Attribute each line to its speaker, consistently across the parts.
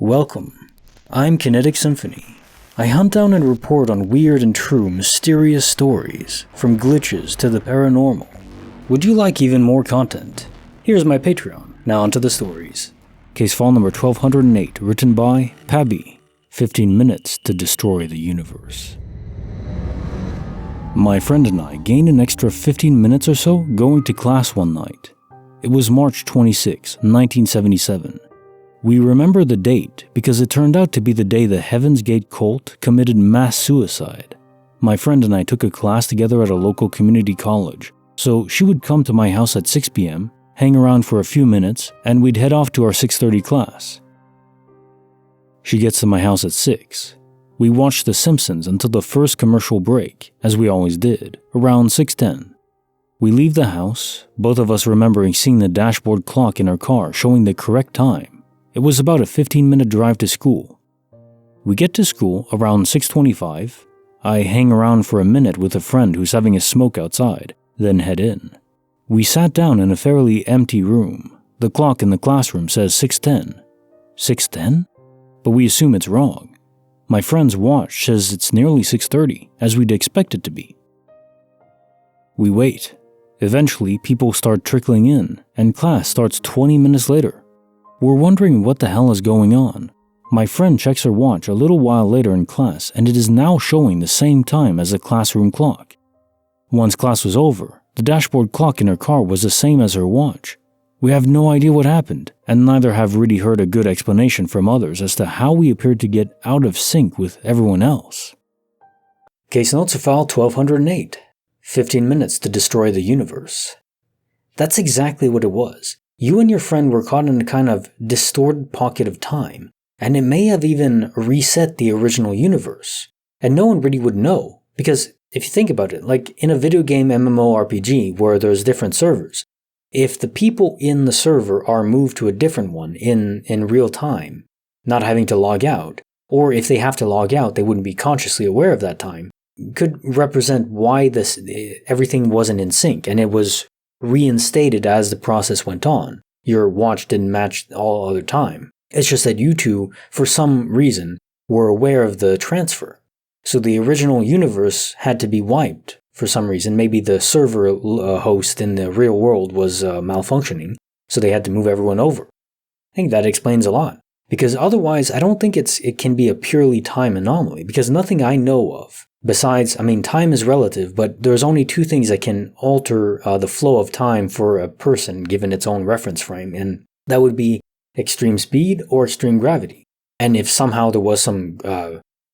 Speaker 1: Welcome. I'm Kinetic Symphony. I hunt down and report on weird and true mysterious stories, from glitches to the paranormal. Would you like even more content? Here's my Patreon. Now onto the stories. Case file number 1208, written by Paby. 15 minutes to destroy the universe. My friend and I gained an extra 15 minutes or so going to class one night. It was March 26, 1977. We remember the date because it turned out to be the day the Heaven's Gate cult committed mass suicide. My friend and I took a class together at a local community college, so she would come to my house at 6 p.m., hang around for a few minutes, and we'd head off to our 6:30 class. She gets to my house at 6. We watched The Simpsons until the first commercial break, as we always did, around 6:10. We leave the house, both of us remembering seeing the dashboard clock in our car showing the correct time. It was about a 15-minute drive to school. We get to school around 6:25. I hang around for a minute with a friend who's having a smoke outside, then head in. We sat down in a fairly empty room. The clock in the classroom says 6:10. 6:10? But we assume it's wrong. My friend's watch says it's nearly 6:30, as we'd expect it to be. We wait. Eventually, people start trickling in, and class starts 20 minutes later. We're wondering what the hell is going on. My friend checks her watch a little while later in class, and it is now showing the same time as the classroom clock. Once class was over, the dashboard clock in her car was the same as her watch. We have no idea what happened, and neither have really heard a good explanation from others as to how we appeared to get out of sync with everyone else. Case notes of file 1208. 15 minutes to destroy the universe. That's exactly what it was. You and your friend were caught in a kind of distorted pocket of time, and it may have even reset the original universe. And no one really would know, because if you think about it, like in a video game MMORPG where there's different servers, if the people in the server are moved to a different one in real time, not having to log out, or if they have to log out, they wouldn't be consciously aware of that time, could represent why everything wasn't in sync, and it was reinstated as the process went on. Your watch didn't match all other time. It's just that you two, for some reason, were aware of the transfer. So the original universe had to be wiped for some reason. Maybe the server host in the real world was malfunctioning, so they had to move everyone over. I think that explains a lot. Because otherwise, I don't think it can be a purely time anomaly, because nothing I know of, besides, time is relative, but there's only two things that can alter the flow of time for a person given its own reference frame, and that would be extreme speed or extreme gravity. And if somehow there was some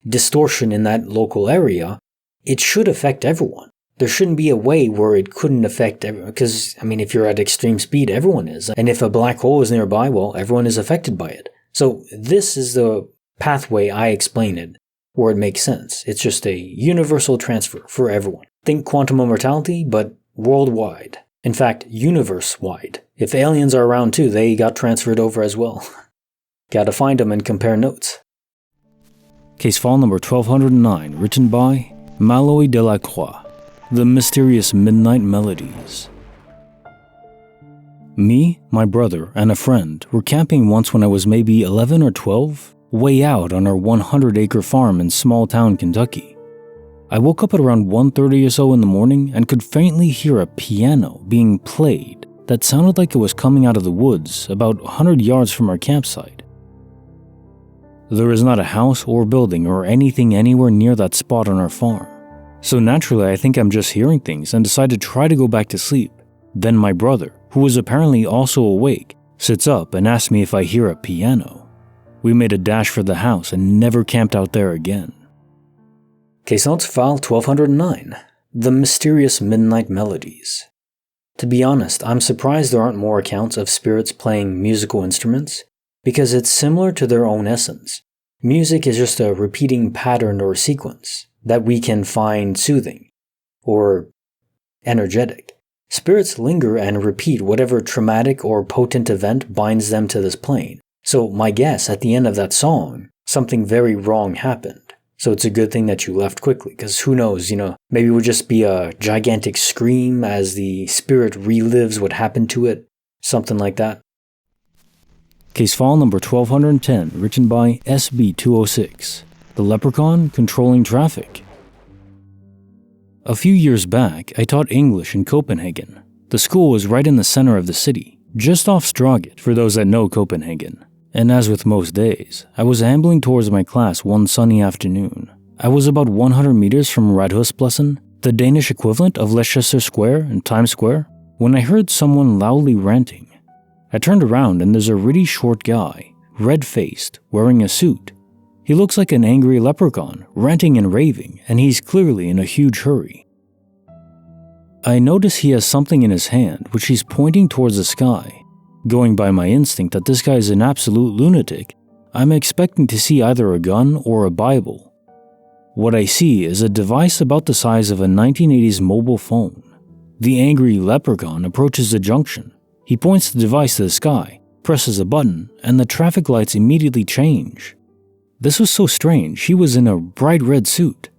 Speaker 1: distortion in that local area, it should affect everyone. There shouldn't be a way where it couldn't affect everyone, because, if you're at extreme speed, everyone is. And if a black hole is nearby, well, everyone is affected by it. So this is the pathway I explain it, where it makes sense. It's just a universal transfer for everyone. Think quantum immortality, but worldwide. In fact, universe-wide. If aliens are around too, they got transferred over as well. Gotta find them and compare notes. Case file number 1209, written by MalloyDelacroix. The Mysterious Midnight Melodies. Me, my brother, and a friend were camping once when I was maybe 11 or 12, way out on our 100-acre farm in small-town Kentucky. I woke up at around 1:30 or so in the morning and could faintly hear a piano being played that sounded like it was coming out of the woods about 100 yards from our campsite. There is not a house or building or anything anywhere near that spot on our farm, so naturally I think I'm just hearing things and decide to try to go back to sleep. Then my brother, who was apparently also awake, sits up and asks me if I hear a piano. We made a dash for the house and never camped out there again. Case notes file 1209. The Mysterious Midnight Melodies. To be honest, I'm surprised there aren't more accounts of spirits playing musical instruments, because it's similar to their own essence. Music is just a repeating pattern or sequence that we can find soothing or energetic. Spirits linger and repeat whatever traumatic or potent event binds them to this plane. So my guess, at the end of that song, something very wrong happened. So it's a good thing that you left quickly, because who knows, maybe it would just be a gigantic scream as the spirit relives what happened to it, something like that. Case file number 1210, written by SB206. The Leprechan Controlling Traffic. A few years back, I taught English in Copenhagen. The school was right in the center of the city, just off Straget for those that know Copenhagen. And as with most days, I was ambling towards my class one sunny afternoon. I was about 100 meters from Rådhuspladsen, the Danish equivalent of Leicester Square in Times Square, when I heard someone loudly ranting. I turned around and there's a really short guy, red-faced, wearing a suit. He looks like an angry leprechaun, ranting and raving, and he's clearly in a huge hurry. I notice he has something in his hand which he's pointing towards the sky. Going by my instinct that this guy is an absolute lunatic, I'm expecting to see either a gun or a Bible. What I see is a device about the size of a 1980s mobile phone. The angry leprechaun approaches the junction. He points the device to the sky, presses a button, and the traffic lights immediately change. This was so strange, he was in a bright red suit.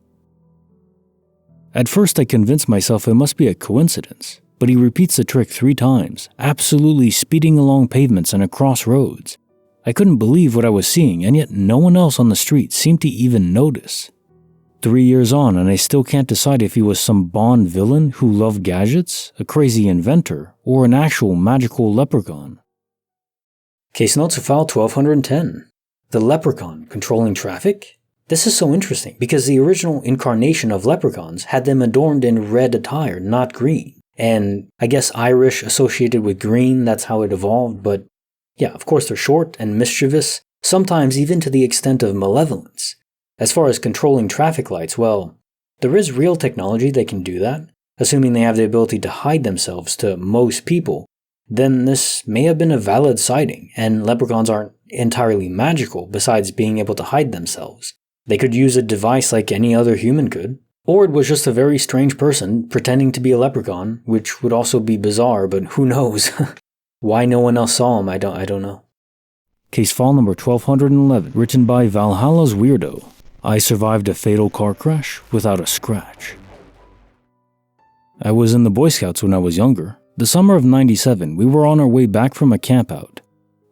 Speaker 1: At first I convinced myself it must be a coincidence, but he repeats the trick 3 times, absolutely speeding along pavements and across roads. I couldn't believe what I was seeing, and yet no one else on the street seemed to even notice. 3 years on, and I still can't decide if he was some Bond villain who loved gadgets, a crazy inventor, or an actual magical leprechaun. Case notes of file 1210. The Leprechan Controlling Traffic? This is so interesting because the original incarnation of leprechauns had them adorned in red attire, not green. And I guess Irish associated with green, that's how it evolved, but yeah, of course they're short and mischievous, sometimes even to the extent of malevolence. As far as controlling traffic lights, well, there is real technology that can do that, assuming they have the ability to hide themselves to most people. Then this may have been a valid sighting, and leprechauns aren't entirely magical besides being able to hide themselves. They could use a device like any other human could, or it was just a very strange person pretending to be a leprechaun, which would also be bizarre, but who knows? Why no one else saw him, I don't know. Case file number 1211, written by valhallaswyrdo. I survived a fatal car crash without a scratch. I was in the Boy Scouts when I was younger. The summer of '97, we were on our way back from a campout.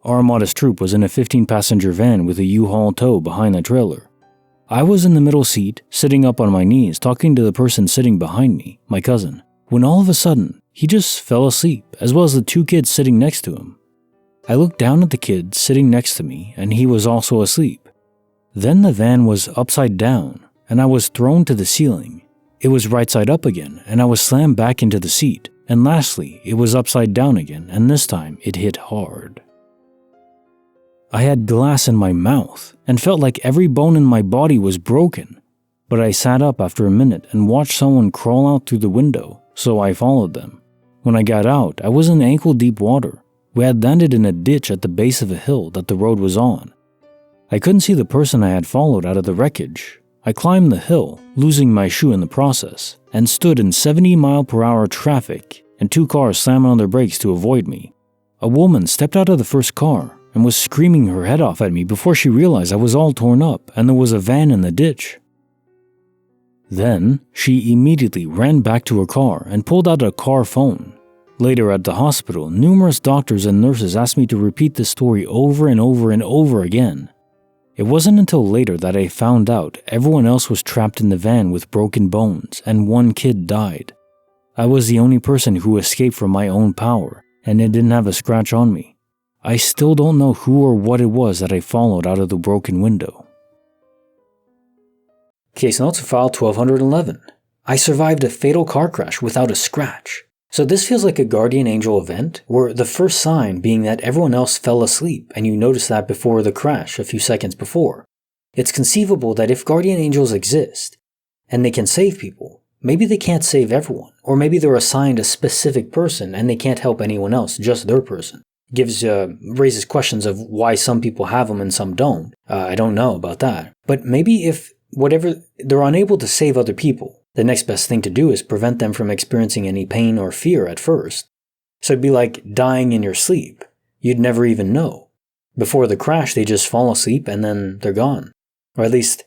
Speaker 1: Our modest troop was in a 15-passenger van with a U-Haul tow behind the trailer. I was in the middle seat, sitting up on my knees, talking to the person sitting behind me, my cousin, when all of a sudden, he just fell asleep, as well as the 2 kids sitting next to him. I looked down at the kid sitting next to me, and he was also asleep. Then the van was upside down, and I was thrown to the ceiling. It was right side up again, and I was slammed back into the seat. And lastly, it was upside down again, and this time it hit hard. I had glass in my mouth, and felt like every bone in my body was broken. But I sat up after a minute and watched someone crawl out through the window, so I followed them. When I got out, I was in ankle-deep water. We had landed in a ditch at the base of a hill that the road was on. I couldn't see the person I had followed out of the wreckage. I climbed the hill, losing my shoe in the process, and stood in 70-mile-per-hour traffic, and 2 cars slamming on their brakes to avoid me. A woman stepped out of the first car and was screaming her head off at me before she realized I was all torn up and there was a van in the ditch. Then, she immediately ran back to her car and pulled out a car phone. Later at the hospital, numerous doctors and nurses asked me to repeat this story over and over and over again. It wasn't until later that I found out everyone else was trapped in the van with broken bones and 1 kid died. I was the only person who escaped from my own power, and it didn't have a scratch on me. I still don't know who or what it was that I followed out of the broken window. Case notes of file 1211. I survived a fatal car crash without a scratch. So this feels like a guardian angel event, where the first sign being that everyone else fell asleep and you noticed that before the crash a few seconds before. It's conceivable that if guardian angels exist, and they can save people, maybe they can't save everyone, or maybe they're assigned a specific person and they can't help anyone else, just their person. Raises questions of why some people have them and some don't. I don't know about that. But maybe if they're unable to save other people, the next best thing to do is prevent them from experiencing any pain or fear at first. So it'd be like dying in your sleep. You'd never even know. Before the crash, they just fall asleep and then they're gone. Or at least,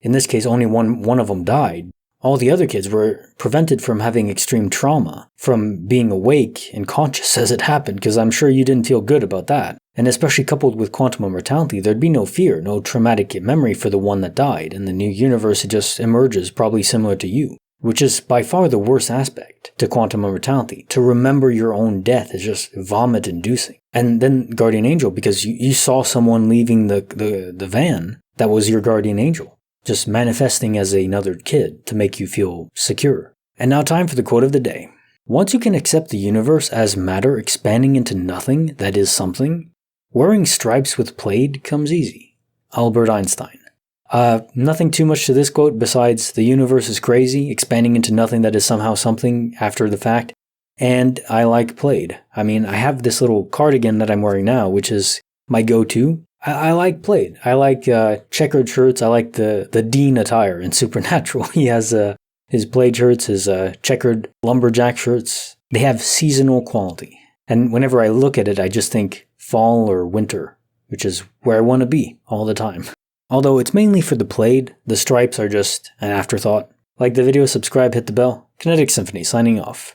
Speaker 1: in this case, only one of them died. All the other kids were prevented from having extreme trauma, from being awake and conscious as it happened, because I'm sure you didn't feel good about that. And especially coupled with quantum immortality, there'd be no fear, no traumatic memory for the one that died, and the new universe just emerges probably similar to you. Which is by far the worst aspect to quantum immortality. To remember your own death is just vomit-inducing. And then Guardian Angel, because you saw someone leaving the van that was your Guardian Angel, just manifesting as another kid to make you feel secure. And now time for the quote of the day. Once you can accept the universe as matter expanding into nothing that is something, wearing stripes with plaid comes easy. Albert Einstein. Nothing too much to this quote besides the universe is crazy, expanding into nothing that is somehow something after the fact, and I like plaid. I mean, I have this little cardigan that I'm wearing now, which is my go-to. I like plaid. I like checkered shirts. I like the Dean attire in Supernatural. He has his plaid shirts, his checkered lumberjack shirts. They have seasonal quality. And whenever I look at it, I just think fall or winter, which is where I want to be all the time. Although it's mainly for the plaid, the stripes are just an afterthought. Like the video, subscribe, hit the bell. Kinetic Symphony signing off.